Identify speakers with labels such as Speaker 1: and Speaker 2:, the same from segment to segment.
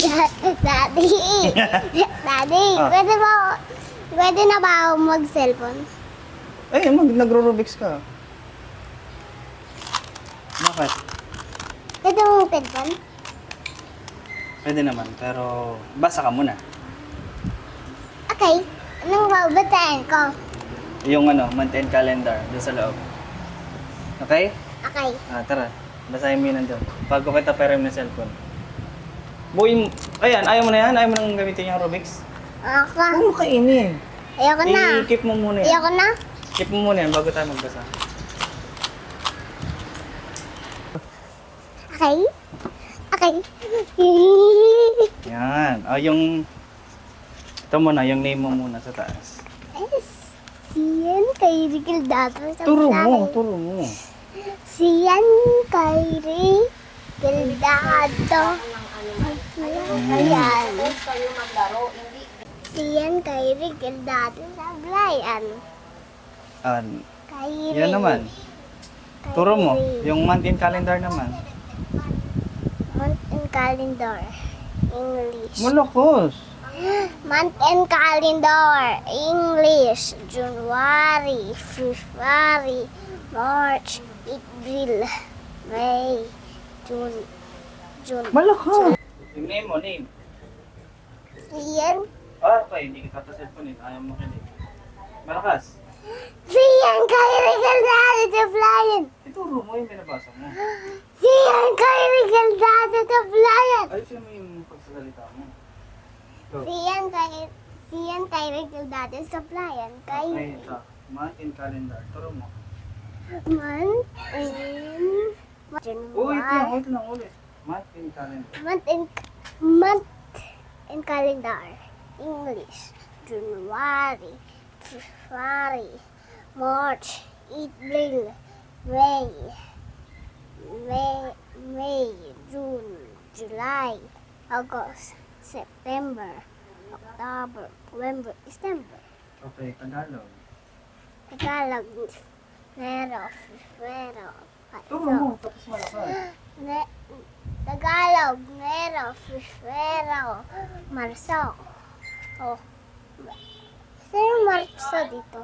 Speaker 1: Daddy, Daddy,
Speaker 2: Ah.
Speaker 1: pwede na ba ako mag-cellphone?
Speaker 2: Ay, nagro-Rubik's ka. Bakit?
Speaker 1: Pwede mo mag-cellphone?
Speaker 2: Pwede naman, pero basa ka muna.
Speaker 1: Okay. Anong babasahin ko?
Speaker 2: Yung month end calendar doon sa loob. Okay?
Speaker 1: Okay.
Speaker 2: Tara. Basahin mo yun nandun. Bago kita pera yung cellphone. Buuin mo. Ayan, ayaw mo na yan? Ayaw mo nang gamitin yung Rubik's?
Speaker 1: Ako.
Speaker 2: Huwag mo kainin.
Speaker 1: Ayoko na.
Speaker 2: I-keep mo muna yan.
Speaker 1: Ayoko na.
Speaker 2: Keep mo muna yan bago tayo magbasa.
Speaker 1: Okay. Okay.
Speaker 2: Yan. Yung... Ito muna, yung name mo muna sa taas.
Speaker 1: Siyan kay Rigel Dato sa
Speaker 2: Turo
Speaker 1: bahay.
Speaker 2: mo, turo mo.
Speaker 1: Siyan kay Rigel Dato. Ayan. Siyan kay Rigel Dato sa Blayan. Kay
Speaker 2: Yan naman.
Speaker 1: kay
Speaker 2: Turo mo.
Speaker 1: Rig.
Speaker 2: Yung month end calendar naman.
Speaker 1: Month and calendar. English.
Speaker 2: Malakos.
Speaker 1: Month and calendar. English. January, February, March, April, May, June.
Speaker 2: Malakos. Yung name mo, name.
Speaker 1: Siyan.
Speaker 2: Okay, hindi kita pa cellphone eh. Ayaw mo kinig. Malakas.
Speaker 1: Siyan kay Rigel Dato sa Blayan.
Speaker 2: Ituro mo yung binabasa mo.
Speaker 1: Siyan kay Rigel Dato sa Blayan.
Speaker 2: Ayusin mo yung pagsasalita mo. Go.
Speaker 1: Siyan kay Rigel Dato sa Blayan. Kay
Speaker 2: Okay, ito. Month and calendar. Turo mo.
Speaker 1: month and January.
Speaker 2: Wait lang, ulit. Month and calendar.
Speaker 1: Month and calendar. English. January, February, March, April, May, June, July, August, September, October, November, December.
Speaker 2: Okay, Tagalog.
Speaker 1: Tagalog, Nero,
Speaker 2: Turo mo, tapos malakas.
Speaker 1: Tagalog, Nero, Febrero, Marso. Oh. Sino Marso dito?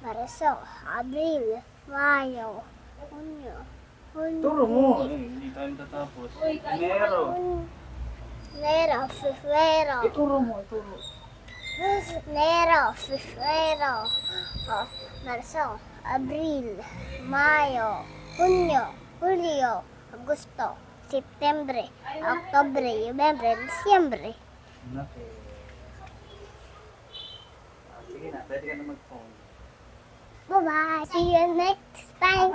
Speaker 1: Marso, Abril, Mayo, Junio,
Speaker 2: Turo mo. Ay, hindi tayo tatapos. Enero.
Speaker 1: Nero, Febrero.
Speaker 2: Ituro mo, ituro.
Speaker 1: Nero, Febrero, oh, Marso, Abril, Mayo, Junio, Julio, Agosto, Septembre, Oktubre, Nobyembre, Disyembre.
Speaker 2: Okay. Sige na, pwede ka na mag-phone.
Speaker 1: Bye-bye. See you next time.